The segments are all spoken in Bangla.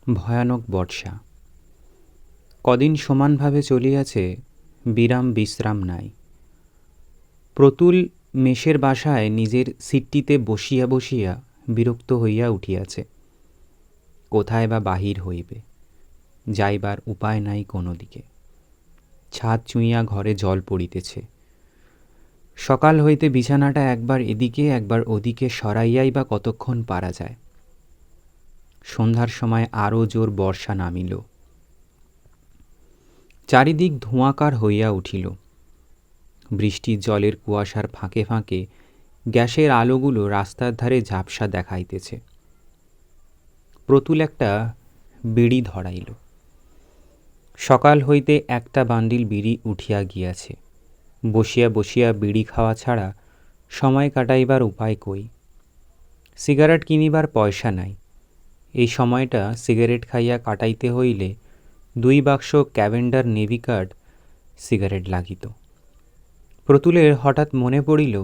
ভয়ানক বর্ষা। কদিন সমানভাবে চলিয়াছে, বিরাম বিশ্রাম নাই। প্রতুল মেষের বাসায় নিজের সিটটিতে বসিয়া বসিয়া বিরক্ত হইয়া উঠিয়াছে। কোথায় বা বাহির হইবে, যাইবার উপায় নাই কোনো দিকে। ছাদ চুঁইয়া ঘরে জল পড়িতেছে। সকাল হইতে বিছানাটা একবার এদিকে একবার ওদিকে সরাইয়াই বা কতক্ষণ পারা যায়। সন্ধ্যার সময় আরও জোর বর্ষা নামিল। চারিদিক ধোঁয়াকার হইয়া উঠিল। বৃষ্টির জলের কুয়াশার ফাঁকে ফাঁকে গ্যাসের আলোগুলো রাস্তার ধারে ঝাপসা দেখাইতেছে। প্রতুল একটা বিড়ি ধরাইল। সকাল হইতে একটা বান্ডিল বিড়ি উঠিয়া গিয়াছে। বসিয়া বসিয়া বিড়ি খাওয়া ছাড়া সময় কাটাইবার উপায় কই। সিগারেট কিনিবার পয়সা নাই। এই সময়টা সিগারেট খাইয়া কাটাইতে হইলে 2 বাক্স ক্যাভেন্ডার নেভি কার্ড সিগারেট লাগিত। প্রতুলের হঠাৎ মনে পড়িল,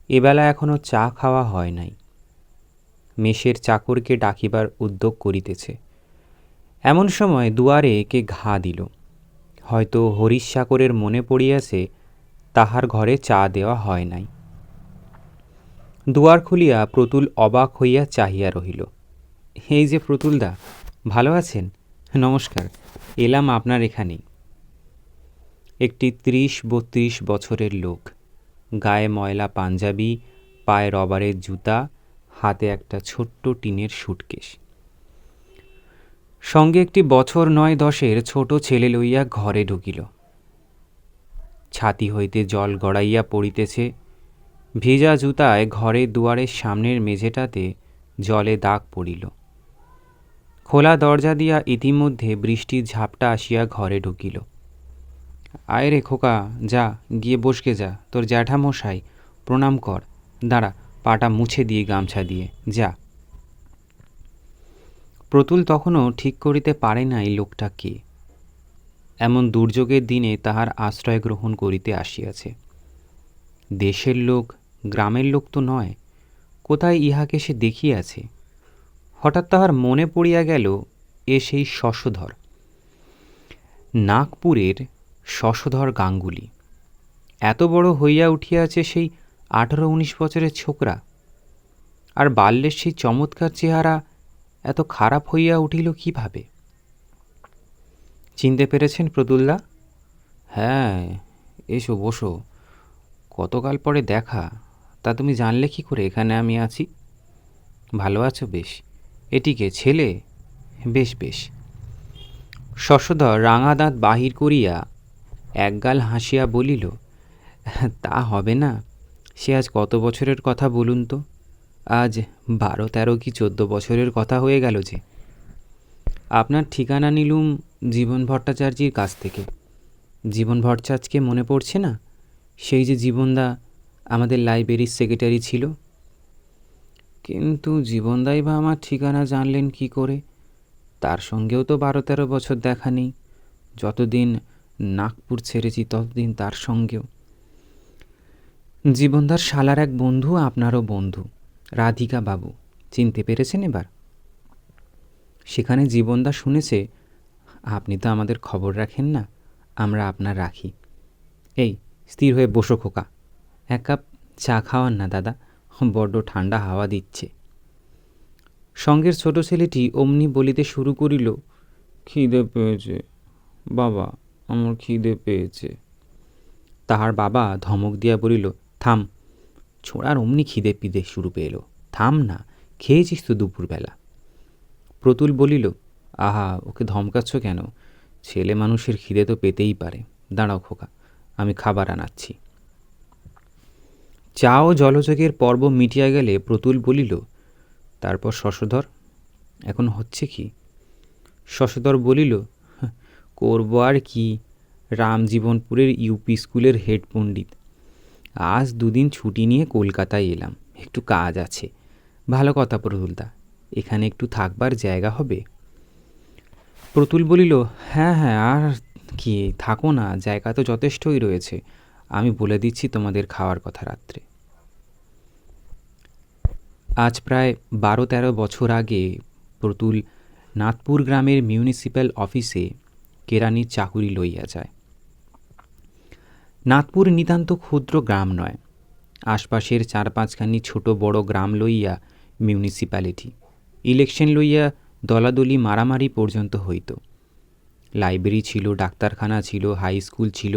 এবেলা এখনো চা খাওয়া হয় নাই। মেষের চাকরকে ডাকিবার উদ্যোগ করিতেছে। এমন সময় দুয়ারে কে ঘা দিল। হয়তো হরিশ চাকরের মনে পড়িয়াছে তাহার ঘরে চা দেওয়া হয় নাই। দুয়ার খুলিয়া প্রতুল অবাক হইয়া চাহিয়া রহিল। এই যে প্রতুলদা, ভালো আছেন? নমস্কার, এলাম আপনার এখানেই। একটি 30-32 বছরের লোক, গায়ে ময়লা পাঞ্জাবি, পায়ে রবারের জুতা, হাতে একটা ছোট্ট টিনের সুটকেস। সঙ্গে একটি বছর 9-10-এর ছোট ছেলে লইয়া ঘরে ঢুকিল। ছাতি হইতে জল গড়াইয়া পড়িতেছে। ভেজা জুতায় ঘরের দুয়ারের সামনের মেঝেটাতে জলে দাগ পড়িল। খোলা দরজা দিয়া ইতিমধ্যে বৃষ্টির ঝাপটা আসিয়া ঘরে ঢুকিল। আয় রে খোকা, যা গিয়ে বসকে যা, তোর জ্যাঠামশাই প্রণাম কর। দাঁড়া, পাটা মুছে দিয়ে গামছা দিয়ে যা। প্রতুল তখনও ঠিক করিতে পারে নাই লোকটা কে। এমন দুর্যোগের দিনে তাহার আশ্রয় গ্রহণ করিতে আসিয়াছে। দেশের লোক, গ্রামের লোক তো নয়। কোথায় ইহাকে সে দেখিয়াছে। হঠাৎ তাহার মনে পড়িয়া গেল, এ সেই শশধর, নাগপুরের শশধর গাঙ্গুলি। এত বড় হইয়া উঠিয়াছে সেই 18-19 বছরের ছোকরা। আর বাল্যের সেই চমৎকার চেহারা এত খারাপ হইয়া উঠিল কিভাবে? চিনতে পেরেছেন প্রতুলদা? হ্যাঁ, এসো বসো, কতকাল পরে দেখা। তা তুমি জানলে কি করে এখানে আমি আছি? ভালো আছো বেশ? এটিকে ছেলে? বেশ বেশ। শশধর রাঙা দাঁত বাহির করিয়া একগাল হাসিয়া বলিল, তা হবে না। সে আজ কত বছরের কথা বলুন তো? আজ 12-13 কি 14 বছরের কথা হয়ে গেল যে। আপনার ঠিকানা নিলুম জীবন ভট্টাচার্যের কাছ থেকে। জীবন ভট্টাচার্যকে মনে পড়ছে না? সেই যে জীবনদা আমাদের লাইব্রেরির সেক্রেটারি ছিল। কিন্তু জীবনদাই বা আমার ঠিকানা জানলেন কি করে? তার সঙ্গেও তো 12-13 বছর দেখা নেই। যতদিন নাগপুর ছেড়েছি ততদিন তার সঙ্গেও। জীবনদার শালার এক বন্ধু, আপনারও বন্ধু, রাধিকা বাবু। চিনতে পেরেছেন এবার? সেখানে জীবনদা শুনেছে আপনি তো আমাদের খবর রাখেন না, আমরা আপনার রাখি। এই স্থির হয়ে বসো খোকা, 1 কাপ চা খাওয়ান না দাদা, বড্ড ঠান্ডা হাওয়া দিচ্ছে। সঙ্গের ছোট ছেলেটি অমনি বলিতে শুরু করিল, খিদে পেয়েছে বাবা, আমার খিদে পেয়েছে। তাহার বাবা ধমক দিয়া বলিল, থাম, ছোড়ার অমনি খিদে পিদে শুরু পেল, থাম না, খেয়েছিস তো দুপুরবেলা। প্রতুল বলিল, আহা, ওকে ধমকাচ্ছ কেন? ছেলে মানুষের খিদে তো পেতেই পারে। দাঁড়াও খোকা, আমি খাবার আনাচ্ছি। চা ও জলযোগের পর্ব মিটিয়া গেলে প্রতুল বলিল, তারপর শশধর, এখন হচ্ছে কি? শশধর বলিল, করব আর কি, রামজীবনপুরের ইউপি স্কুলের হেড পণ্ডিত। আজ 2 দিন ছুটি নিয়ে কলকাতায় এলাম, একটু কাজ আছে। ভালো কথা প্রতুলদা, এখানে একটু থাকবার জায়গা হবে? প্রতুল বলিল, হ্যাঁ হ্যাঁ, আর কি, থাকো না, জায়গা তো যথেষ্টই রয়েছে। আমি বলে দিচ্ছি তোমাদের খাওয়ার কথা রাত্রে। আজ প্রায় 12-13 বছর আগে প্রতুল নাথপুর গ্রামের মিউনিসিপ্যাল অফিসে কেরানির চাকুরি লইয়া যায়। নাথপুর নিতান্ত ক্ষুদ্র গ্রাম নয়, আশপাশের 4-5খানি ছোট বড় গ্রাম লইয়া মিউনিসিপ্যালিটি। ইলেকশন লইয়া দলাদলি মারামারি পর্যন্ত হইত। লাইব্রেরি ছিল, ডাক্তারখানা ছিল, হাই স্কুল ছিল,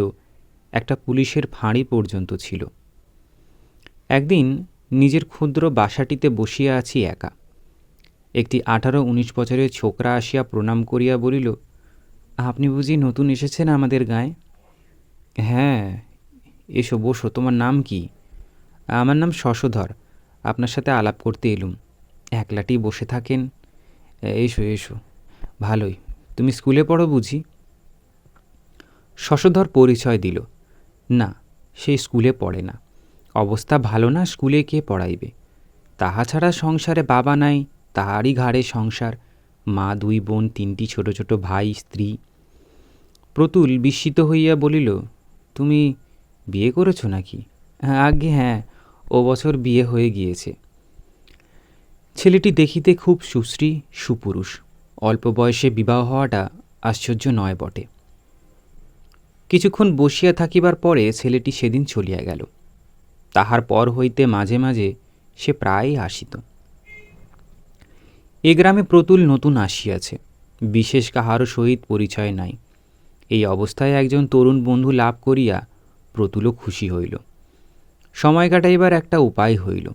একটা পুলিশের ফাঁড়ি পর্যন্ত ছিল। একদিন নিজের ক্ষুদ্র বাসাটিতে বসিয়া আছি একা। একটি 18-19 বছরের ছোকরা আসিয়া প্রণাম করিয়া বলিল, আপনি বুঝি নতুন এসেছেন আমাদের গাঁয়ে? হ্যাঁ, এসো বসো। তোমার নাম কি? আমার নাম শশধর। আপনার সাথে আলাপ করতে এলুম। একলাটি বসে থাকেন। এসো এসো। ভালোই। তুমি স্কুলে পড়ো বুঝি? শশধর পরিচয় দিল। না, সে স্কুলে পড়ে না। অবস্থা ভালো না, স্কুলে কে পড়াইবে? তাহা ছাড়া সংসারে বাবা নাই, তাহারই ঘাড়ে সংসার। মা 2 বোন, 3টি ছোট ছোট ভাই, স্ত্রী। প্রতুল বিস্মিত হইয়া বলিল, তুমি বিয়ে করেছ নাকি? আজ্ঞে হ্যাঁ, ও বছর বিয়ে হয়ে গিয়েছে। ছেলেটি দেখিতে খুব সুশ্রী, সুপুরুষ। অল্প বয়সে বিবাহ হওয়াটা আশ্চর্য নয় বটে। কিছুক্ষণ বসিয়া থাকিবার পরে ছেলেটি সেদিন চলিয়া গেল। তাহার পর হইতে মাঝে মাঝে সে প্রায়ই আসিত। এ গ্রামে প্রতুল নতুন আসিয়াছে, বিশেষ কাহারও সহিত পরিচয় নাই। এই অবস্থায় একজন তরুণ বন্ধু লাভ করিয়া প্রতুলও খুশি হইল। সময় কাটাইবার একটা উপায় হইল।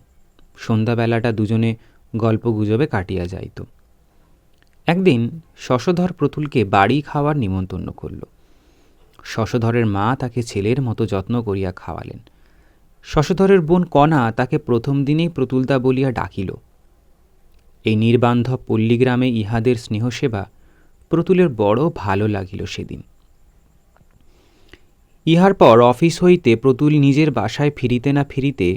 সন্ধ্যাবেলাটা দুজনে গল্পগুজবে কাটিয়া যাইত। একদিন শশধর প্রতুলকে বাড়ি খাওয়ার নিমন্ত্রণ করল। শশধরের মা তাকে ছেলের মতো যত্ন করিয়া খাওয়ালেন। শশধরের বোন কণা তাকে প্রথম দিনেই প্রতুলদা বলিয়া ডাকিল। এই নির্বান্ধব পল্লীগ্রামে ইহাদের স্নেহসেবা প্রতুলের বড় ভালো লাগিল সেদিন। ইহার পর অফিস হইতে প্রতুল নিজের বাসায় ফিরিতে না ফিরিতে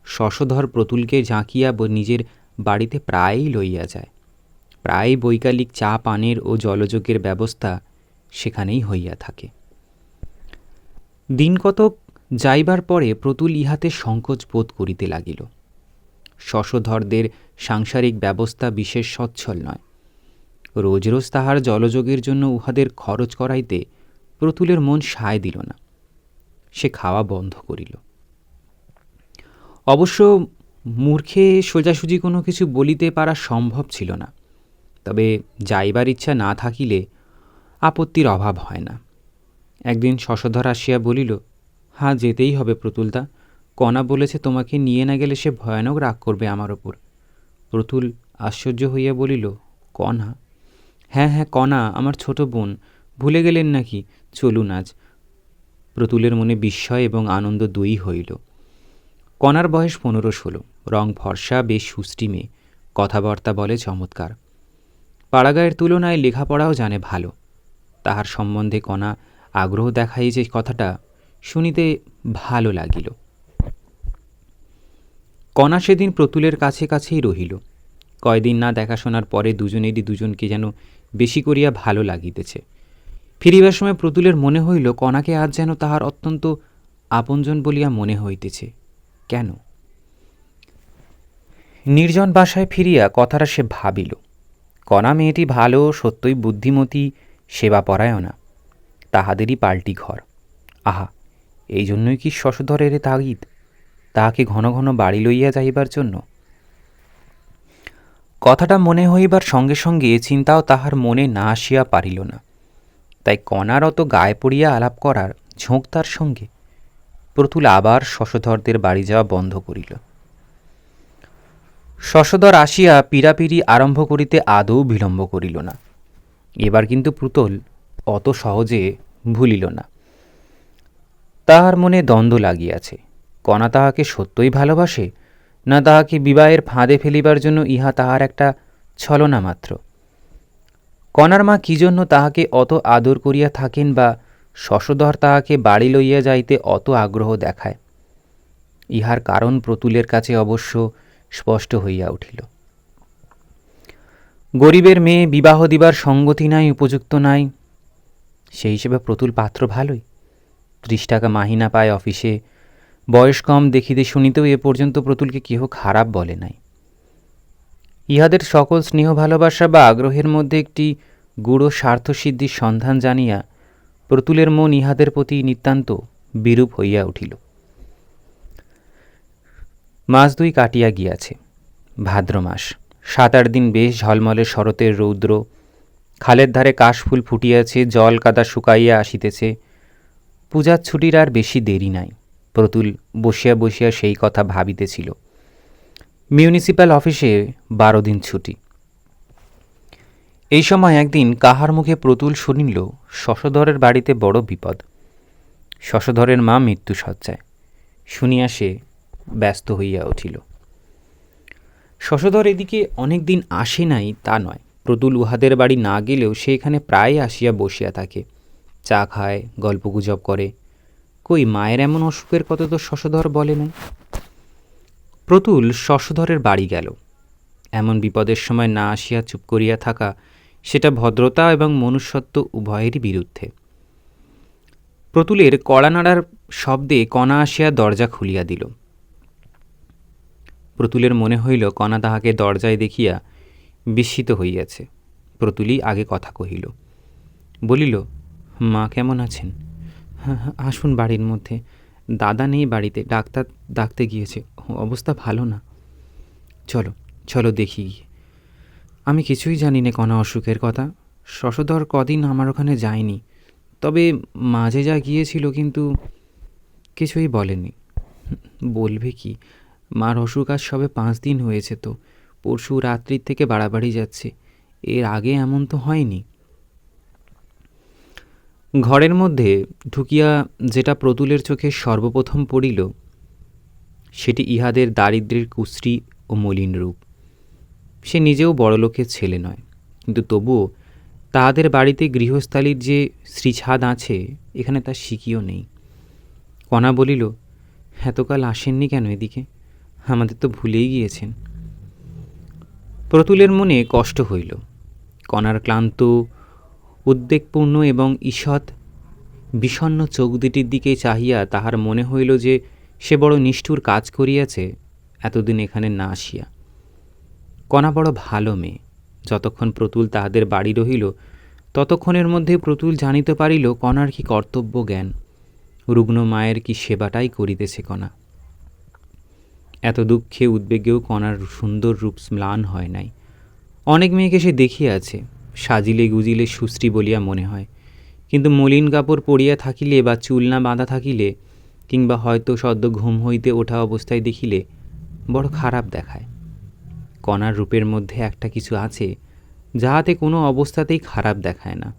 শশধর প্রতুলকে ঝাঁকিয়া নিজের বাড়িতে প্রায়ই লইয়া যায়। প্রায় বৈকালিক চা পানের ও জলযোগের ব্যবস্থা সেখানেই হইয়া থাকে। দিন কতক যাইবার পরে প্রতুল ইহাতে সংকোচ বোধ করিতে লাগিল। শশধরদের সাংসারিক ব্যবস্থা বিশেষ সচ্ছল নয়। রোজ রোজ তাহার জলযোগের জন্য উহাদের খরচ করাইতে প্রতুলের মন সায় দিল না। সে খাওয়া বন্ধ করিল। অবশ্য মূর্খে সোজাসুজি কোনো কিছু বলিতে পারা সম্ভব ছিল না। তবে যাইবার ইচ্ছা না থাকিলে আপত্তির অভাব হয় না। একদিন শশধর আসিয়া বলিল, হ্যাঁ যেতেই হবে প্রতুলদা। কণা বলেছে তোমাকে নিয়ে না গেলে সে ভয়ানক রাগ করবে আমার ওপর। প্রতুল আশ্চর্য হইয়া বলিল, কণা? হ্যাঁ হ্যাঁ, কণা, আমার ছোট বোন। ভুলে গেলেন নাকি? চলুন আজ। প্রতুলের মনে বিস্ময় এবং আনন্দ দুই হইল। কণার বয়স 15-16, রং ফর্সা, বেশ সুষ্টি মেয়ে, কথাবার্তা বলে চমৎকার। পাড়াগাঁয়ের তুলনায় লেখাপড়াও জানে ভালো। তাহার সম্বন্ধে কণা আগ্রহ দেখাই যে কথাটা শুনিতে ভালো লাগিল। কণা সেদিন প্রতুলের কাছে কাছেই রহিল। কয়দিন না দেখাশোনার পরে দুজনেরই দুজনকে যেন বেশি করিয়া ভালো লাগিতেছে। ফিরিবার সময় প্রতুলের মনে হইল কণাকে আজ যেন তাহার অত্যন্ত আপনজন বলিয়া মনে হইতেছে। কেন? নির্জন বাসায় ফিরিয়া কথাটা সে ভাবিল। কণা মেয়েটি ভালো, সত্যই বুদ্ধিমতী, সেবাপরায়ণা। তাহাদেরই পাল্টি ঘর। আহা, এই জন্যই কি শশধরের তাগিদ, তাহাকে ঘন ঘন বাড়ি লইয়া যাইবার জন্য? কথাটা মনে হইবার সঙ্গে সঙ্গে চিন্তাও তাহার মনে না আসিয়া পারিল না। তাই কণার অত গায়ে পড়িয়া আলাপ করার ঝোঁক তার সঙ্গে। প্রতুল আবার শশধরদের বাড়ি যাওয়া বন্ধ করিল। শশধর আসিয়া পীড়াপিড়ি আরম্ভ করিতে আদৌ বিলম্ব করিল না। এবার কিন্তু প্রতুল অত সহজে ভুলিল না। তাহার মনে দ্বন্দ্ব লাগিয়াছে। কণা তাহাকে সত্যই ভালোবাসে, না তাহাকে বিবাহের ফাঁদে ফেলিবার জন্য ইহা তাহার একটা ছলনা মাত্র? কণার মা কি জন্য তাহাকে অত আদর করিয়া থাকেন, বা শশধর তাহাকে বাড়ি লইয়া যাইতে অত আগ্রহ দেখায়, ইহার কারণ প্রতুলের কাছে অবশ্য স্পষ্ট হইয়া উঠিল। গরিবের মেয়ে, বিবাহ দিবার সঙ্গতি নাই, উপযুক্ত নাই। সেই হিসেবে প্রতুল পাত্র ভালোই। 30 টাকা মাহিনা পায় অফিসে, বয়স কম, দেখিতে শুনিতেও এ পর্যন্ত প্রতুলকে কেহ খারাপ বলে নাই। ইহাদের সকল স্নেহ ভালোবাসা বা আগ্রহের মধ্যে একটি গূঢ় স্বার্থসিদ্ধির সন্ধান জানিয়া প্রতুলের মন ইহাদের প্রতি নিতান্ত বিরূপ হইয়া উঠিল। মাস 2 কাটিয়া গিয়াছে। ভাদ্র মাস। 7-8 দিন বেশ ঝলমলে শরতের রৌদ্র। খালের ধারে কাশফুল ফুটিয়াছে, জল কাদা শুকাইয়া আসিতেছে। পূজার ছুটির আর বেশি দেরি নাই। প্রতুল বসিয়া বসিয়া সেই কথা ভাবিতেছিল। মিউনিসিপ্যাল অফিসে 12 দিন ছুটি। এই সময় একদিন কাহার মুখে প্রতুল শুনিল শশধরের বাড়িতে বড় বিপদ। শশধরের মা মৃত্যুশয্যায়। শুনিয়া সে ব্যস্ত হইয়া উঠিল। শশধর এদিকে অনেক দিন আসে নাই তা নয়। প্রতুল উহাদের বাড়ি না গেলেও সে এখানে প্রায় আসিয়া বসিয়া থাকে, চা খায়, গল্পগুজব করে। কই মায়ের এমন অসুখের কথা তো শশধর বলে নাই। প্রতুল শশধরের বাড়ি গেল। এমন বিপদের সময় না আসিয়া চুপ করিয়া থাকা, সেটা ভদ্রতা এবং মনুষ্যত্ব উভয়েরই বিরুদ্ধে। প্রতুলের কড়া নাড়ার শব্দে কণা আসিয়া দরজা খুলিয়া দিল। প্রতুলের মনে হইল কণা তাহাকে দরজায় দেখিয়া বিস্মিত হইয়াছে। প্রতুলই আগে কথা কহিল। বলিল, মা কেমন আছেন? আসুন বাড়ির মধ্যে। দাদা নেই বাড়িতে, ডাক্তার ডাকতে গিয়েছে, অবস্থা ভালো না। চলো চলো দেখি গিয়ে। আমি কিছুই জানি না কণা অসুখের কথা। শশধর কদিন আমার ওখানে যায়নি, তবে মাঝে যা গিয়েছিল কিন্তু কিছুই বলেনি। বলবে কি, মার অসুখ আজ সবে 5 দিন হয়েছে তো। পরশু রাত্রির থেকে বাড়াবাড়ি যাচ্ছে। এর আগে এমন তো হয়নি। ঘরের মধ্যে ঢুকিয়া যেটা প্রতুলের চোখে সর্বপ্রথম পড়িল, সেটি ইহাদের দারিদ্র্যের কুশ্রী ও মলিন রূপ। সে নিজেও বড়লোকের ছেলে নয়, কিন্তু তবুও তাহাদের বাড়িতে গৃহস্থালির যে শ্রীছাদ আছে, এখানে তার শিকিও নেই। কণা বলিল, এতকাল আসেননি কেন এদিকে? আমাদের তো ভুলেই গিয়েছেন। প্রতুলের মনে কষ্ট হইল। কণার ক্লান্ত, উদ্বেগপূর্ণ এবং ঈষৎ বিষণ্ণ চোখ দুটির দিকে চাহিয়া তাহার মনে হইল যে সে বড় নিষ্ঠুর কাজ করিয়াছে এতদিন এখানে না আসিয়া। কণা বড় ভালো মেয়ে। যতক্ষণ প্রতুল তাহাদের বাড়ি রহিল, ততক্ষণের মধ্যে প্রতুল জানিতে পারিল কণার কি কর্তব্য জ্ঞান। রুগ্ন মায়ের কি সেবাটাই করিতেছে কণা। এত দুঃখে উদ্বেগেও কণার সুন্দর রূপ ম্লান হয় নাই। অনেক মেয়েকে সে দেখিয়াছে, সাজিলে গুজিলে সুশ্রী বলিয়া মনে হয়, কিন্তু মলিন কাপড় পরিয়া থাকিলে বা চুল না বাঁধা থাকিলে, কিংবা হয়তো সদ্য ঘুম হইতে ওঠা অবস্থায় দেখিলে বড় খারাপ দেখায়। কণার রূপের মধ্যে একটা কিছু আছে যাহাতে কোনো অবস্থাতেই খারাপ দেখায় না।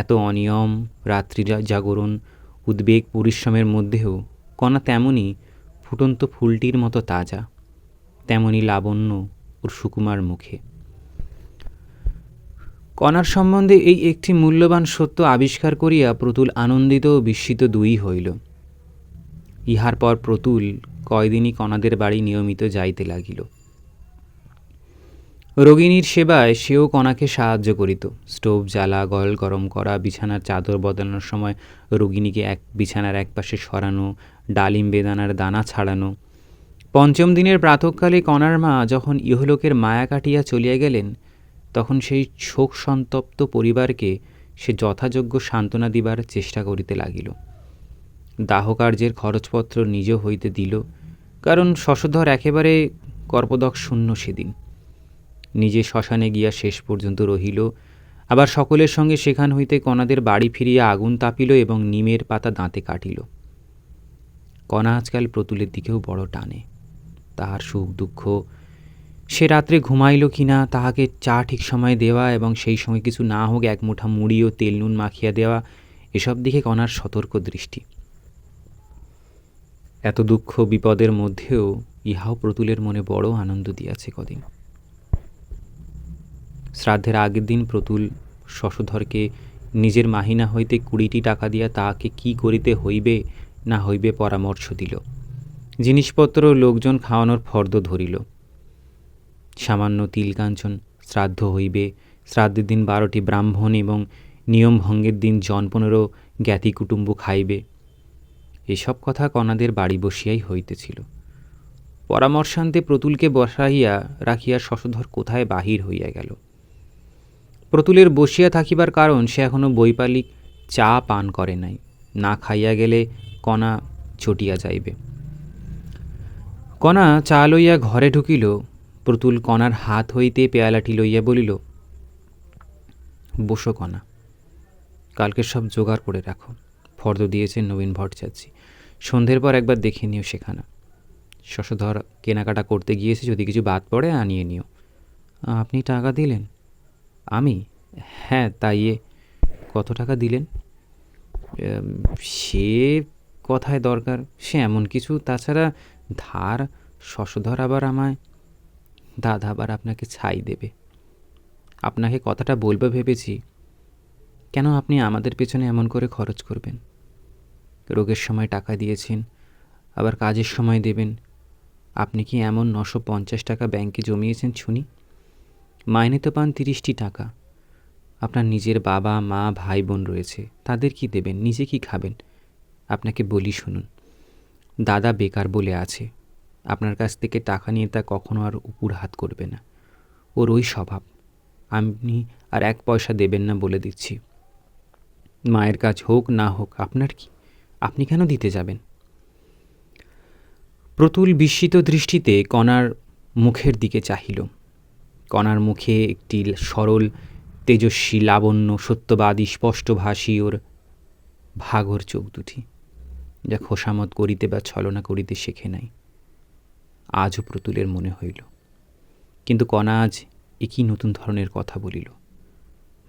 এত অনিয়ম, রাত্রি জাগরণ, উদ্বেগ, পরিশ্রমের মধ্যেও কণা তেমনই ফুটন্ত ফুলটির মতো তাজা, তেমনই লাবণ্য ওর সুকুমার মুখে। কণার সম্বন্ধে এই একটি মূল্যবান সত্য আবিষ্কার করিয়া প্রতুল আনন্দিত ও বিস্মিত দুই হইল। ইহার পর প্রতুল কয়দিনই কণাদের বাড়ি নিয়মিত যাইতে লাগিল। রোগিণীর সেবায় সেও কণাকে সাহায্য করিত। স্টোভ জ্বালা, গল গরম করা, বিছানার চাদর বদলানোর সময় রোগিণীকে বিছানার একপাশে সরানো, ডালিম বেদানার দানা ছাড়ানো। 5ম দিনের প্রাতঃকালে কণার মা যখন ইহলোকের মায়া কাটিয়া চলিয়া গেলেন, তখন সেই শোক সন্তপ্ত পরিবারকে সে যথাযোগ্য সান্ত্বনা দিবার চেষ্টা করিতে লাগিল। দাহকার্যের খরচপত্র নিজ হইতে দিল, কারণ শশধর একেবারে কর্পদক শূন্য সেদিন। নিজে শ্মশানে গিয়া শেষ পর্যন্ত রহিল, আবার সকলের সঙ্গে সেখান হইতে কণাদের বাড়ি ফিরিয়া আগুন তাপিল এবং নিমের পাতা দাঁতে কাটিল। কণা আজকাল প্রতুলের দিকেও বড় টানে। তাহার সুখ দুঃখ, সে রাত্রে ঘুমাইল কিনা, তাহাকে চা ঠিক সময়ে দেওয়া এবং সেই সঙ্গে কিছু না হোক 1 মুঠা মুড়ি ও তেল নুন মাখিয়া দেওয়া, এসব দিকে কণার সতর্ক দৃষ্টি। এত দুঃখ বিপদের মধ্যেও ইহাও প্রতুলের মনে বড় আনন্দ দিয়াছে কদিন। শ্রাদ্ধের আগের দিন প্রতুল শশধরকে নিজের মাহিনা হইতে 20টি টাকা দিয়া তাহাকে কি করিতে হইবে না হইবে পরামর্শ দিল। জিনিসপত্র লোকজন খাওয়ানোর ফর্দ ধরিল। সামান্য তিলকাঞ্চন, শ্রাদ্ধ হইবে, শ্রাদ্ধের দিন 12টি ব্রাহ্মণ এবং নিয়ম ভঙ্গের দিন জন 15 জ্ঞাতি কুটুম্ব খাইবে। এসব কথা কণাদের বাড়ি বসিয়াই হইতেছিল। পরামর্শান্তে প্রতুলকে বসাইয়া রাখিয়া শশধর কোথায় বাহির হইয়া গেল। প্রতুলের বসিয়া থাকিবার কারণ সে এখনো বৈপালিক চা পান করে নাই, না খাইয়া গেলে কণা চটিয়া যাইবে। কণা চা লইয়া ঘরে ঢুকিল। প্রতুল কণার হাত হইতে পেয়ালাটি লইয়া বলিল, বসো কণা, কালকে সব জোগাড় করে রাখো। ফর্দ দিয়েছেন নবীন ভট্টাচার্য, সন্ধ্যের পর একবার দেখে নিও সেখানা। শশধর কেনাকাটা করতে গিয়েছে, যদি কিছু বাদ পড়ে আনিয়ে নিও। আপনি টাকা দিলেন? আমি? হ্যাঁ, তাই। কত টাকা দিলেন? সে কথায় দরকার, সে এমন কিছু। তাছাড়া ধার শশধর আবার আমায়, দাদা আবার আপনাকে ছাই দেবে। আপনাকে কথাটা বলবো ভেবেছি। কেন আপনি আমাদের পেছনে এমন করে খরচ করবেন? রোগের সময় টাকা দিয়েছেন, আবার কাজের সময় দেবেন। আপনি কি এমন 950 টাকা ব্যাংকে জমিয়েছেন শুনি? মাইনে তো পান 30টি টাকা। আপনার নিজের বাবা মা ভাই বোন রয়েছে, তাদের কি দেবেন? নিজে কি খাবেন? আপনাকে বলি শুনুন, দাদা বেকার বলে আছে, আপনার কাছ থেকে টাকা নিয়ে তা কখনো আর উপর হাত করবে না। ওর ওই স্বভাব। আপনি আর 1 পয়সা দেবেন না বলে দিচ্ছি। মায়ের কাজ হোক না হোক আপনার কি, আপনি কেন দিতে যাবেন? প্রতুল বিস্মিত দৃষ্টিতে কণার মুখের দিকে চাহিল। কণার মুখে একটি সরল তেজস্বী লাবণ্য, সত্যবাদী স্পষ্টভাষী ওর ভাগর চোখ দুটি, যা খোসামত করিতে বা ছলনা করিতে শেখে নাই। আজও প্রতুলের মনে হইল, কিন্তু কণা আজ একই নতুন ধরনের কথা বলিল।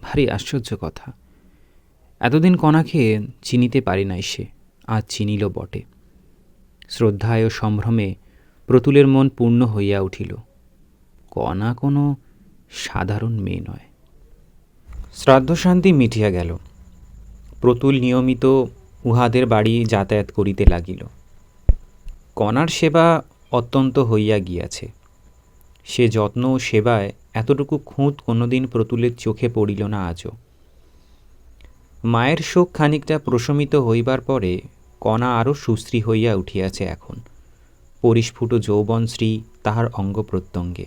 ভারী আশ্চর্য কথা। এতদিন কণাকে চিনিতে পারি নাই সে, আজ চিনিল বটে। শ্রদ্ধায় ও সম্ভ্রমে প্রতুলের মন পূর্ণ হইয়া উঠিল। কণা কোনো সাধারণ মেয়ে নয়। শ্রাদ্ধশান্তি মিটিয়া গেল। প্রতুল নিয়মিত উহাদের বাড়ি যাতায়াত করিতে লাগিল। কণার সেবা অত্যন্ত হইয়া গিয়াছে। সে যত্ন ও সেবায় এতটুকু খুঁত কোনোদিন প্রতুলের চোখে পড়িল না আজও। মায়ের শোক খানিকটা প্রশমিত হইবার পরে কণা আরও সুশ্রী হইয়া উঠিয়াছে এখন। পরিস্ফুট যৌবনশ্রী তাহার অঙ্গ প্রত্যঙ্গে।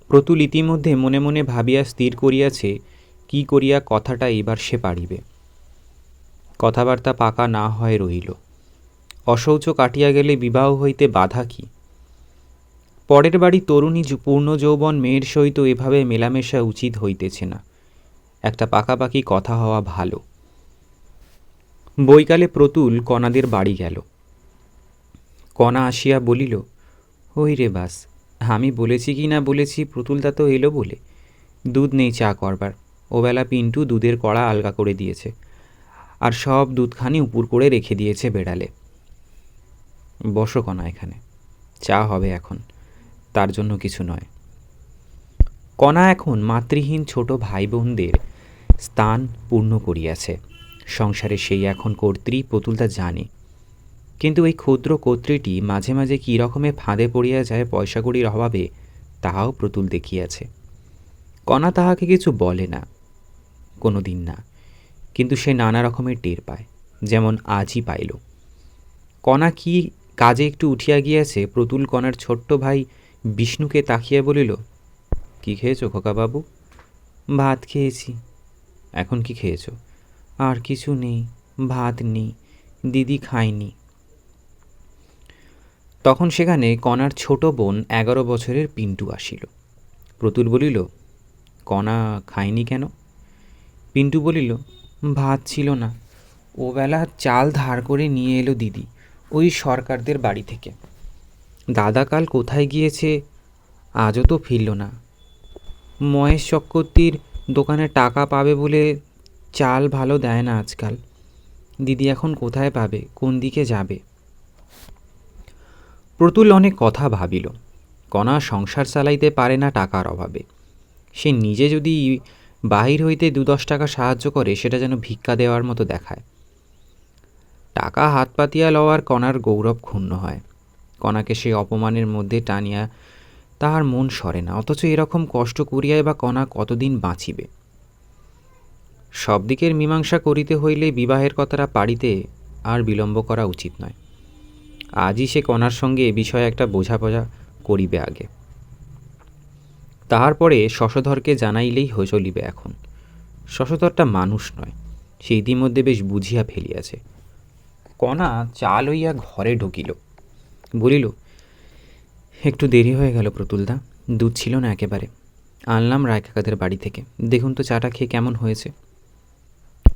প্রতুল ইতিমধ্যে মনে মনে ভাবিয়া স্থির করিয়াছে কি করিয়া কথাটা এবার সে পারিবে। কথাবার্তা পাকা না হয় রহিল। অশৌচ কাটিয়া গেলে বিবাহ হইতে বাধা কি? পরের বাড়ি তরুণী পূর্ণ যৌবন মেয়ের সহিত এভাবে মেলামেশা উচিত হইতেছে না। একটা পাকাপাকি কথা হওয়া ভালো। বৈকালে প্রতুল কণাদের বাড়ি গেল। কণা আসিয়া বলিল, ওই রে বাস, আমি বলেছি কি না বলেছি, প্রতুলদা তো এলো বলে। দুধ নেই চা করবার। ওবেলা পিন্টু দুধের কড়া আলগা করে দিয়েছে, আর সব দুধখানি উপুর করে রেখে দিয়েছে বেড়ালে। বসো কণা, এখানে চা হবে এখন, তার জন্য কিছু নয়। কণা এখন মাতৃহীন ছোট ভাই বোনদের স্থান পূর্ণ করিয়াছে। সংসারে সেই এখন কর্ত্রী, প্রতুলদা জানে। কিন্তু এই ক্ষুদ্র কর্ত্রীটি মাঝে মাঝে কী রকমে ফাঁদে পড়িয়া যায় পয়সাকড়ির অভাবে, তাহাও প্রতুল দেখিয়াছে। কণা তাহাকে কিছু বলে না, কোনো দিন না, কিন্তু সে নানা রকমের টের পায়, যেমন আজই পাইল। কণা কি কাজে একটু উঠিয়া গিয়াছে, প্রতুল কণার ছোট্ট ভাই বিষ্ণুকে তাকিয়া বলিল, কি খেয়েছো খোকাবাবু? ভাত খেয়েছি। এখন কি খেয়েছ? আর কিছু নেই, ভাত নেই, দিদি খায়নি। তখন সেখানে কণার ছোট বোন 11 বছরের পিন্টু আসিল। প্রতুল বলিল, কণা খায়নি কেন? পিন্টু বলিল, ভাত ছিল না, ওবেলা চাল ধার করে নিয়ে এলো দিদি, ওই সরকারদের বাড়ি থেকে। দাদা কাল কোথায় গিয়েছে, আজও তো ফিরল না। মহেশ চক্রবর্তীর দোকানে টাকা পাবে বলে চাল ভালো দেয় না আজকাল। দিদি এখন কোথায় পাবে, কোন দিকে যাবে? প্রতুল অনেক কথা ভাবিল। কণা সংসার চালাইতে পারে না টাকার অভাবে। সে নিজে যদি বাহির হইতে 2-10 টাকা সাহায্য করে, সেটা যেন ভিক্ষা দেওয়ার মতো দেখায়। টাকা হাত পাতিয়া লওয়ার কণার গৌরব ক্ষুণ্ণ হয়। কণাকে সে অপমানের মধ্যে টানিয়া তাহার মন সরে না। অথচ এরকম কষ্ট করিয়াই বা কণা কতদিন বাঁচিবে? সব দিকের মীমাংসা করিতে হইলে বিবাহের কথাটা পাড়িতে আর বিলম্ব করা উচিত নয়। আজই সে কণার সঙ্গে এ বিষয়ে একটা বোঝাপড়া করিবে আগে, তাহার পরে শশধরকে জানাইলেই চলিবে। এখন শশধরটা মানুষ নয়, সে ইতিমধ্যে বেশ বুঝিয়া ফেলিয়াছে। কণা চা লইয়া ঘরে ঢুকিল, বলিল, একটু দেরি হয়ে গেল প্রতুলদা, দুধ ছিল না একেবারে, আনলাম রায় কাকাদের বাড়ি থেকে, দেখুন তো চাটা খেয়ে কেমন হয়েছে।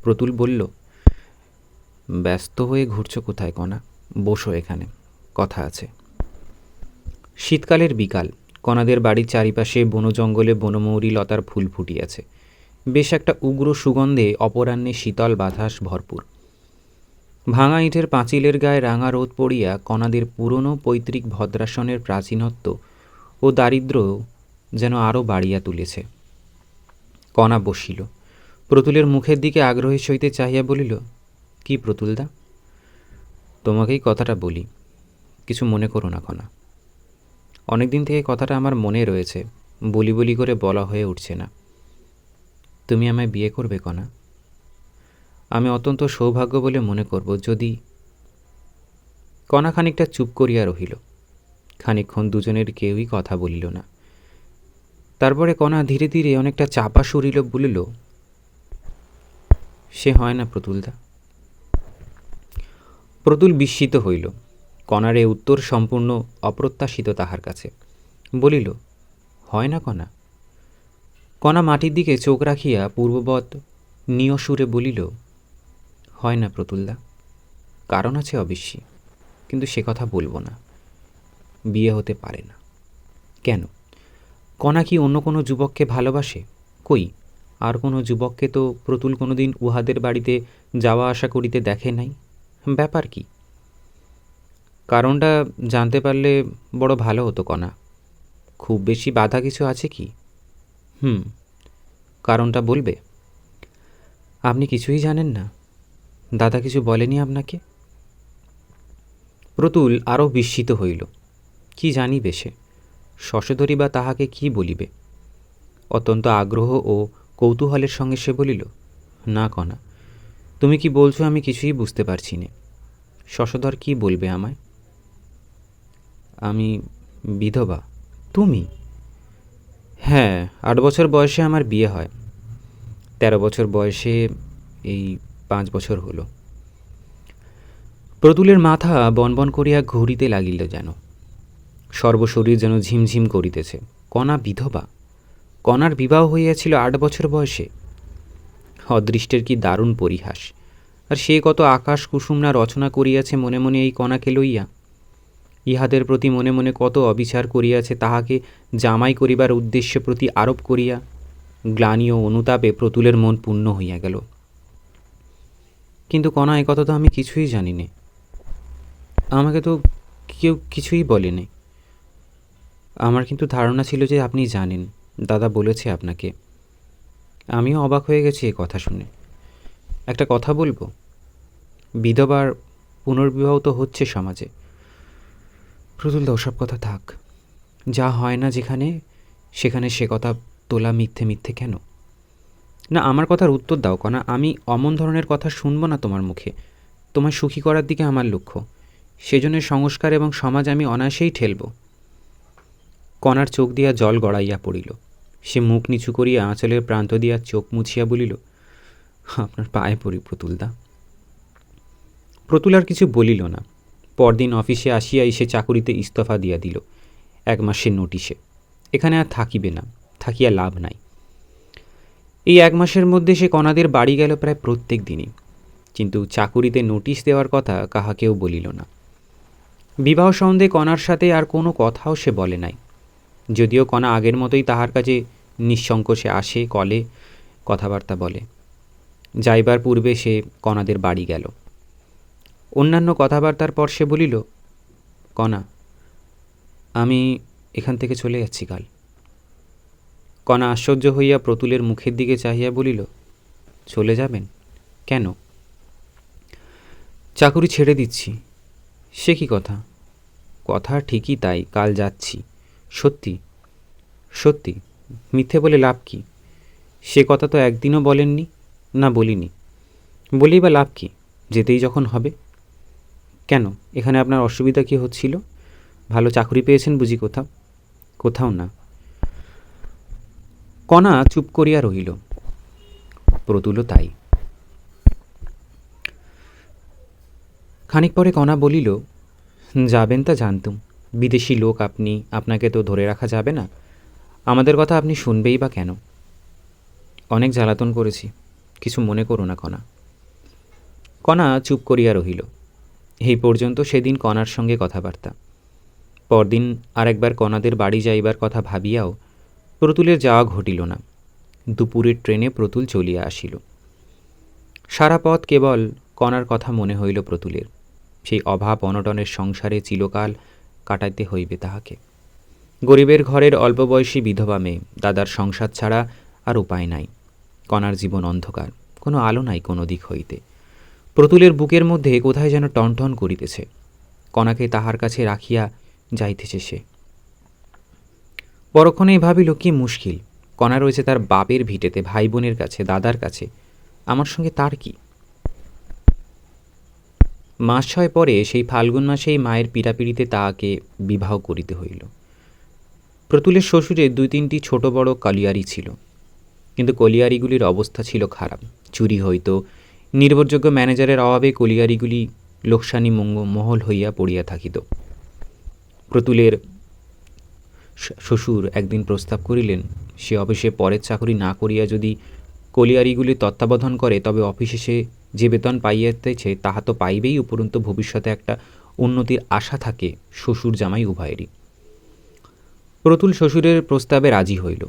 প্রতুল বলল, ব্যস্ত হয়ে ঘুরছ কোথায় কণা, বসো এখানে, কথা আছে। শীতকালের বিকাল, কণাদের বাড়ির চারিপাশে বনজঙ্গলে বনমৌরি লতার ফুল ফুটিয়াছে, বেশ একটা উগ্র সুগন্ধে অপরাহ্নে শীতল বাতাস ভরপুর। ভাঙা ইটের পাঁচিলের গায়ে রাঙা রোদ পড়িয়া কণাদের পুরনো পৈতৃক ভদ্রাসনের প্রাচীনত্ব ও দারিদ্র্য যেন আরও বাড়িয়া তুলেছে। কণা বসিল, প্রতুলের মুখের দিকে আগ্রহী সহিতে চাহিয়া বলিল, কি প্রতুলদা? তোমাকেই কথাটা বলি, কিছু মনে করো না কণা। অনেকদিন থেকে কথাটা আমার মনে রয়েছে, বলি বলি করে বলা হয়ে উঠছে না। তুমি আমায় বিয়ে করবে কণা? আমি অত্যন্ত সৌভাগ্য বলে মনে করব যদি। কণা খানিকটা চুপ করিয়া রহিল। খানিকক্ষণ দুজনের কেউই কথা বলিল না। তারপরে কণা ধীরে ধীরে অনেকটা চাপা সুরিল বলিল, সে হয় না প্রতুলদা। প্রতুল বিস্মিত হইল। কণার এ উত্তর সম্পূর্ণ অপ্রত্যাশিত তাহার কাছে। বলিল, হয় না কণা? কণা মাটির দিকে চোখ রাখিয়া পূর্ববৎ নিয় সুরে বলিল, হয় না প্রতুলদা, কারণ আছে অবশ্যই, কিন্তু সে কথা বলবো না। বিয়ে হতে পারে না। কেন? কণা কি অন্য কোনো যুবককে ভালোবাসে? কই, আর কোনো যুবককে তো প্রতুল কোনো দিন উহাদের বাড়িতে যাওয়া আসা করিতে দেখে নাই। ব্যাপার কি? কারণটা জানতে পারলে বড় ভালো হতো কণা। খুব বেশি বাধা কিছু আছে কি? কারণটা বলবে? আপনি কিছুই জানেন না? দাদা কিছু বলেনি আপনাকে? প্রতুল আরও বিস্মিত হইল। কি জানিবে সে? শশধরী বা তাহাকে কি বলিবে? অত্যন্ত আগ্রহ ও কৌতূহলের সঙ্গে সে বলিল, না কণা, তুমি কি বলছো আমি কিছুই বুঝতে পারছি নে। শশধর কি বলবে আমায়? আমি বিধবা। তুমি? হ্যাঁ, 8 বছর বয়সে আমার বিয়ে হয়। 13 বছর বয়সে এই 5 বছর হলো। প্রতুলের মাথা বনবন করিয়া ঘুরিতে লাগিল যেন। সর্বশরীর যেন ঝিমঝিম করিতেছে। কণা বিধবা? কণার বিবাহ হইয়াছিল 8 বছর বয়সে? অদৃষ্টের কি দারুণ পরিহাস! আর সে কত আকাশ কুসুমনা রচনা করিয়াছে মনে মনে এই কণাকে লইয়া। ইহাদের প্রতি মনে মনে কত অবিচার করিয়াছে তাহাকে জামাই করিবার উদ্দেশ্য প্রতি আরোপ করিয়া। গ্লানি ও অনুতাপে প্রতুলের মন পূর্ণ হইয়া গেল। কিন্তু কণা, এ কথা তো আমি কিছুই জানি নে। আমাকে তো কেউ কিছুই বলেনি। আমার কিন্তু ধারণা ছিল যে আপনি জানেন, দাদা বলেছে আপনাকে। আমিও অবাক হয়ে গেছি এ কথা শুনে। একটা কথা বলবো? বিধবার পুনর্বিবাহ তো হচ্ছে সমাজে। প্রতুলদা, ওসব কথা থাক। যা হয় না যেখানে, সেখানে সে কথা তোলা মিথ্যে মিথ্যে কেন? না, আমার কথার উত্তর দাও কণা। আমি অমন ধরনের কথা শুনবো না তোমার মুখে। তোমায় সুখী করার দিকে আমার লক্ষ্য। সেজন্য সংস্কার এবং সমাজ আমি অনায়াসেই ঠেলব। কণার চোখ দিয়া জল গড়াইয়া পড়িল। সে মুখ নিচু করিয়া আঁচলের প্রান্ত দিয়া চোখ মুছিয়া বলিল, আপনার পায়ে পড়ি প্রতুলদা। প্রতুল আর কিছু বলিল না। পরদিন অফিসে আসিয়াই সে চাকুরিতে ইস্তফা দিয়া দিল 1 মাসের নোটিশে। এখানে আর থাকিবে না, থাকিয়া লাভ নাই। এই 1 মাসের মধ্যে সে কণাদের বাড়ি গেল প্রায় প্রত্যেক দিনই, কিন্তু চাকুরিতে নোটিশ দেওয়ার কথা কাহাকেও বলিল না। বিবাহ সম্বন্ধে কণার সাথে আর কোনো কথাও সে বলে নাই। যদিও কণা আগের মতোই তাহার কাছে নিঃসংকোচে আসে, কলে কথাবার্তা বলে। যাইবার পূর্বে সে কণাদের বাড়ি গেল। অন্যান্য কথাবার্তার পর সে বলিল, কণা, আমি এখান থেকে চলে যাচ্ছি কাল। কণা আশ্চর্য হইয়া প্রতুলের মুখের দিকে চাহিয়া বলিল, চলে যাবেন? কেন? চাকুরি ছেড়ে দিচ্ছি। সে কি কথা? কথা ঠিকই তাই, কাল যাচ্ছি। সত্যি? সত্যি। মিথ্যে বলে লাভ কি? সে কথা তো একদিনও বলেননি। না, বলিনি। বলেই বা লাভ কি, যেতেই যখন হবে। কেন, এখানে আপনার অসুবিধা কী হচ্ছিল? ভালো চাকরি পেয়েছেন বুঝি কোথাও? কোথাও না। কণা চুপ করিয়া রহিল, প্রতুলও তাই। খানিক পরে কণা বলিল, যাবেন তা জানতুম, বিদেশি লোক আপনি, আপনাকে তো ধরে রাখা যাবে না। আমাদের কথা আপনি শুনবেই বা কেন? অনেক জ্বালাতন করেছি, কিছু মনে করো না কণা। কণা চুপ করিয়া রহিল। এই পর্যন্ত সেদিন কণার সঙ্গে কথাবার্তা। পরদিন আরেকবার কণাদের বাড়ি যাইবার কথা ভাবিয়াও প্রতুলের যাওয়া ঘটিল না। দুপুরের ট্রেনে প্রতুল চলিয়া আসিল। সারা পথ কেবল কণার কথা মনে হইল প্রতুলের। সেই অভাব অনটনের সংসারে চিরকাল কাটাইতে হইবে তাহাকে। গরিবের ঘরের অল্প বয়সী বিধবা মেয়ে, দাদার সংসার ছাড়া আর উপায় নাই। কণার জীবন অন্ধকার, কোনো আলো নাই কোনো দিক হইতে। প্রতুলের বুকের মধ্যে কোথায় যেন টনটন করিতেছে। কণাকে তাহার কাছে রাখিয়া যাইতেছে সে। পরক্ষণেই ভাবিল, কি মুশকিল, কণা রয়েছে তার বাপের ভিটেতে, ভাই বোনের কাছে, দাদার কাছে, আমার সঙ্গে তার কি? মাস 6 পরে সেই ফাল্গুন মাসেই মায়ের পীড়াপিড়িতে তাহাকে বিবাহ করিতে হইল। প্রতুলের শ্বশুরের 2-3টি ছোট বড় কলিয়ারি ছিল, কিন্তু কলিয়ারিগুলির অবস্থা ছিল খারাপ। চুরি হইত, নির্ভরযোগ্য ম্যানেজারের অভাবে কলিয়ারিগুলি লোকসানি মহল হইয়া পড়িয়া থাকিত। প্রতুলের শ্বশুর একদিন প্রস্তাব করিলেন, সে অফিসে পরের চাকরি না করিয়া যদি কলিয়ারিগুলি তত্ত্বাবধান করে, তবে অফিসে সে যে বেতন পাইয়াতেছে তাহা তো পাইবেই, উপরন্তু ভবিষ্যতে একটা উন্নতির আশা থাকে শ্বশুর জামাই উভয়েরই। প্রতুল শ্বশুরের প্রস্তাবে রাজি হইল।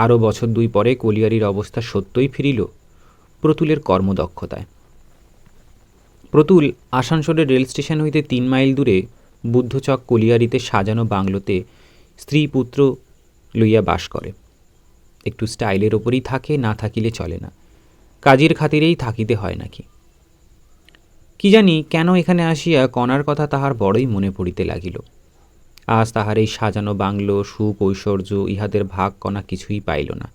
আরও বছর 2 পরে কলিয়ারির অবস্থা সত্যই ফিরিল প্রতুলের কর্মদক্ষতায়। প্রতুল আসানসোলের রেল স্টেশন হইতে 3 মাইল দূরে বুদ্ধচক কলিয়ারিতে সাজানো বাংলোতে স্ত্রী পুত্র লইয়া বাস করে। একটু স্টাইলের ওপরই থাকে, না থাকিলে চলে না, কাজের খাতিরেই থাকিতে হয় নাকি। কি জানি কেন এখানে আসিয়া কণার কথা তাহার বড়ই মনে পড়িতে লাগিল। আজ তাহার এই সাজানো বাংলো, সুখ ঐশ্বর্য, ইহাদের ভাগ কণা কিছুই পাইল না।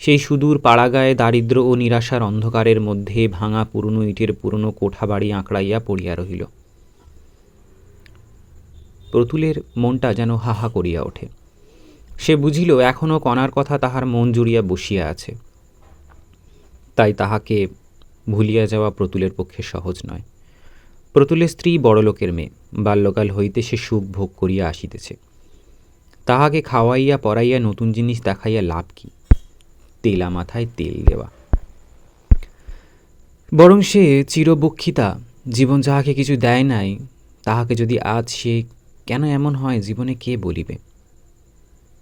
সেই সুদূর পাড়াগায়ে দারিদ্র ও নিরাশার অন্ধকারের মধ্যে ভাঙা পুরনো ইটের পুরনো কোঠা বাড়ি আঁকড়াইয়া পড়িয়া রহিল। প্রতুলের মনটা যেন হাহা করিয়া ওঠে। সে বুঝিল এখনও কণার কথা তাহার মন জুড়িয়া বসিয়া আছে। তাই তাহাকে ভুলিয়া যাওয়া প্রতুলের পক্ষে সহজ নয়। প্রতুলের স্ত্রী বড়লোকের মেয়ে, বাল্যকাল হইতে সে সুখ ভোগ করিয়া আসিতেছে। তাহাকে খাওয়াইয়া পরাইয়া নতুন জিনিস দেখাইয়া লাভ কি? তেলা মাথায় তেল দেওয়া। বরং সে চিরবক্ষিতা, জীবন যাহাকে কিছু দেয় নাই, তাহাকে যদি আজ সে কেন এমন হয় জীবনে কে বলিবে?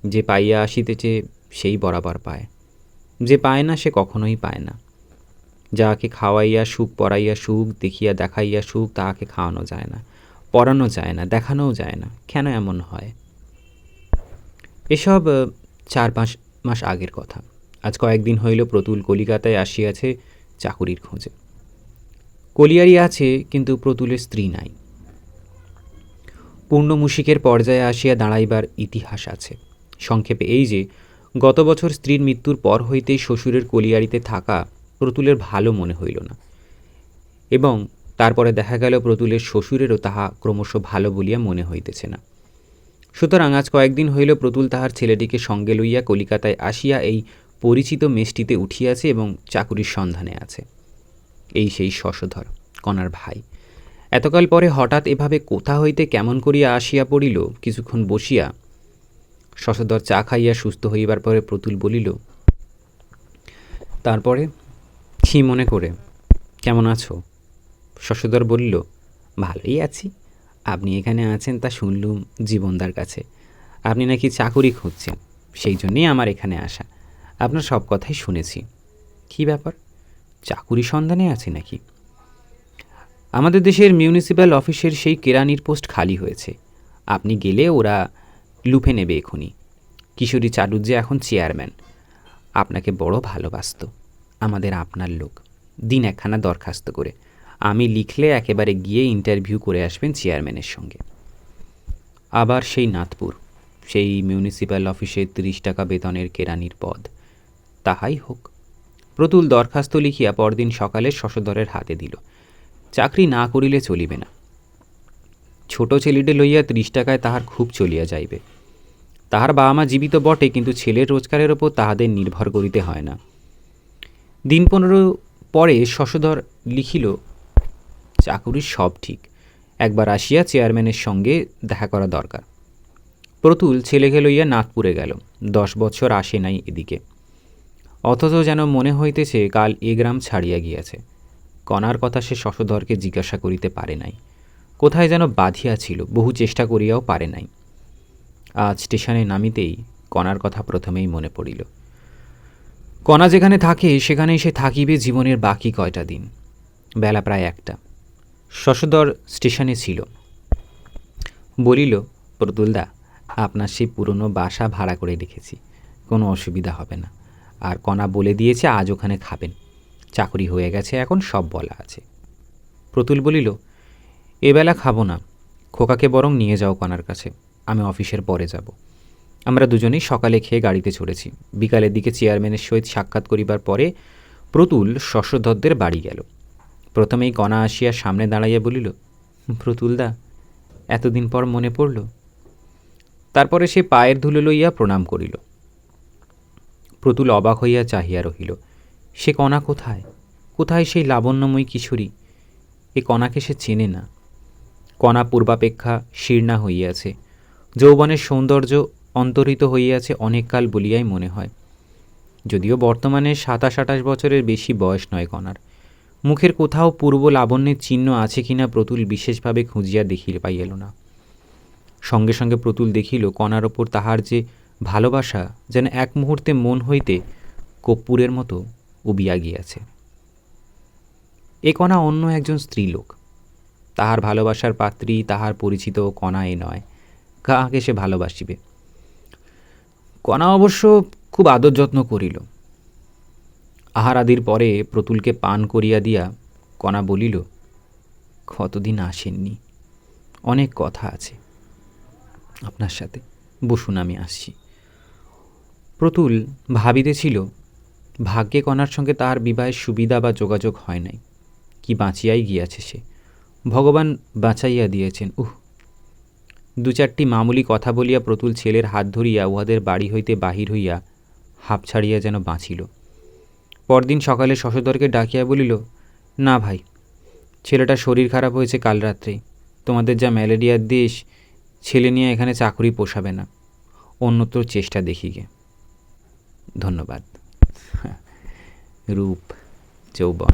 যে পাইয়া আসিতেছে সেই বরাবর পায়, যে পায় না সে কখনোই পায় না। যাহাকে খাওয়াইয়া সুখ, পরাইয়া সুখ, দেখিয়া দেখাইয়া সুখ, তাহাকে খাওয়ানো যায় না, পরানো যায় না, দেখানোও যায় না। কেন এমন হয়? এসব 4-5 মাস আগের কথা। আজ কয়েকদিন হইল প্রতুল কলিকাতায় আসিয়াছে চাকুরির খোঁজে। কলিয়ারি আছে, কিন্তু প্রতুলের স্ত্রী নাই। পূর্ণ মুশিকের পর্যায়ে আসিয়া দাঁড়াইবার ইতিহাস আছে। সংক্ষেপে এই যে, গত বছর স্ত্রীর মৃত্যুর পর হইতেই শ্বশুরের কলিয়ারিতে থাকা প্রতুলের ভালো মনে হইল না, এবং তারপরে দেখা গেল প্রতুলের শ্বশুরেরও তাহা ক্রমশ ভালো বলিয়া মনে হইতেছে না। সুতরাং আজ কয়েকদিন হইল প্রতুল তাহার ছেলেটিকে সঙ্গে লইয়া কলিকাতায় আসিয়া এই পরিচিত মেসটিতে উঠিয়াছে এবং চাকুরির সন্ধানে আছে। এই সেই শশধর, কণার ভাই। এতকাল পরে হঠাৎ এভাবে কোথা হইতে কেমন করিয়া আসিয়া পড়িল। কিছুক্ষণ বসিয়া শশধর চা খাইয়া সুস্থ হইবার পরে প্রতুল বলিল, তারপরে কি মনে করে, কেমন আছো? শশধর বলিল, ভালোই আছি। আপনি এখানে আছেন তা শুনলুম জীবনদার কাছে। আপনি নাকি চাকুরি খুঁজছেন, সেই জন্যেই আমার এখানে আসা। আপনার সব কথাই শুনেছি। কি ব্যাপার, চাকুরি সন্ধানে আছে নাকি? আমাদের দেশের মিউনিসিপ্যাল অফিসের সেই কেরানির পোস্ট খালি হয়েছে। আপনি গেলে ওরা লুফে নেবে এখনই। কিশোরী চাটুর্যে এখন চেয়ারম্যান। আপনাকে বড় ভালোবাসত। আমাদের আপনার লোক। দিন একখানা দরখাস্ত করে আমি লিখলে একেবারে গিয়ে ইন্টারভিউ করে আসবেন চেয়ারম্যানের সঙ্গে। আবার সেই নাথপুর, সেই মিউনিসিপ্যাল অফিসে 30 টাকা বেতনের কেরানির পদ। তাহাই হোক। প্রতুল দরখাস্ত লিখিয়া পরদিন সকালে শশধরের হাতে দিল। চাকরি না করিলে চলিবে না। ছোট ছেলেটে লইয়া 30 টাকায় তাহার খুব চলিয়া যাইবে। তাহার বাবা মা জীবিত বটে, কিন্তু ছেলের রোজগারের ওপর তাহাদের নির্ভর করিতে হয় না। দিন 15 পরে শশধর লিখিল, চাকুরির সব ঠিক, একবার আসিয়া চেয়ারম্যানের সঙ্গে দেখা করা দরকার। প্রতুল ছেলেকে লইয়া নাগপুরে গেল। 10 বছর আসে নাই এদিকে, অথচ যেন মনে হইতেছে কাল এ গ্রাম ছাড়িয়া গিয়াছে। কণার কথা সে শশধরকে জিজ্ঞাসা করিতে পারে নাই, কোথায় যেন বাঁধিয়া ছিল, বহু চেষ্টা করিয়াও পারে নাই। আজ স্টেশনে নামিতেই কণার কথা প্রথমেই মনে পড়িল। কণা যেখানে থাকে সেখানেই সে থাকিবে জীবনের বাকি কয়টা দিন। বেলা প্রায় 1টা। শশধর স্টেশনে ছিল। বলিল, প্রতুলদা, আপনার সেই পুরনো বাসা ভাড়া করে রেখেছি, কোনো অসুবিধা হবে না। আর কণা বলে দিয়েছে আজ ওখানে খাবেন, চাকরি হয়ে গেছে এখন, সব বলা আছে। প্রতুল বলিল, এবেলা খাবো না, খোকাকে বরং নিয়ে যাও কণার কাছে, আমি অফিসের পরে যাব। আমরা দুজনেই সকালে খেয়ে গাড়িতে চড়েছি। বিকালের দিকে চেয়ারম্যানের সহিত সাক্ষাৎ করিবার পরে প্রতুল শশধরদের বাড়ি গেল। প্রথমেই কণা আসিয়া সামনে দাঁড়াইয়া বলিল, প্রতুলদা, এতদিন পর মনে পড়ল। তারপরে সে পায়ের ধুলো লইয়া প্রণাম করিল। প্রতুল অবাক হইয়া চাহিয়া রহিল। সে কণা কোথায়? কোথায় সেই লাবণ্যময়ী কিশোরী? এ কণাকে সে চেনে না। কণা পূর্বাপেক্ষা শীর্ণা হইয়াছে, যৌবনের সৌন্দর্য অন্তরিত হইয়াছে অনেককাল বলিয়াই মনে হয়। যদিও বর্তমানে 27-28 বছরের বেশি বয়স নয় কণার। মুখের কোথাও পূর্ব লাবণ্যের চিহ্ন আছে কিনা প্রতুল বিশেষভাবে খুঁজিয়া দেখিতে পাইল না। সঙ্গে সঙ্গে প্রতুল দেখিল কণার ওপর তাহার যে ভালোবাসা যেন এক মুহূর্তে মন হইতে কর্পূরের মতো উবিয়া গিয়াছে। এ কণা অন্য একজন স্ত্রীলোক। তাহার ভালোবাসার পাত্রী, তাহার পরিচিত কণা এ নয়। কাহাকে সে ভালোবাসিবে? কণা অবশ্য খুব আদর যত্ন করিল। আহার আদির পরে প্রতুলকে পান করিয়া দিয়া কণা বলিল, কতদিন আসেননি, অনেক কথা আছে আপনার সাথে, বসুন, আমি আসছি। প্রতুল ভাবিতেছিল, ভাগ্যে কণার সঙ্গে তাহার বিবাহের সুবিধা বা যোগাযোগ হয় নাই। কি বাঁচিয়াই গিয়াছে সে, ভগবান বাঁচাইয়া দিয়েছেন। 2-4টি মামুলি কথা বলিয়া প্রতুল ছেলের হাত ধরিয়া উহাদের বাড়ি হইতে বাহির হইয়া হাঁপ ছাড়িয়া যেন বাঁচিল। পরদিন সকালে শশধরকে ডাকিয়া বলিল, না ভাই, ছেলেটার শরীর খারাপ হয়েছে কাল রাত্রেই। তোমাদের যা ম্যালেরিয়ার দেশ, ছেলে নিয়ে এখানে চাকরি পোষাবে না, অন্যত্র চেষ্টা দেখি গে। ধন্যবাদ। রূপ, যৌবন।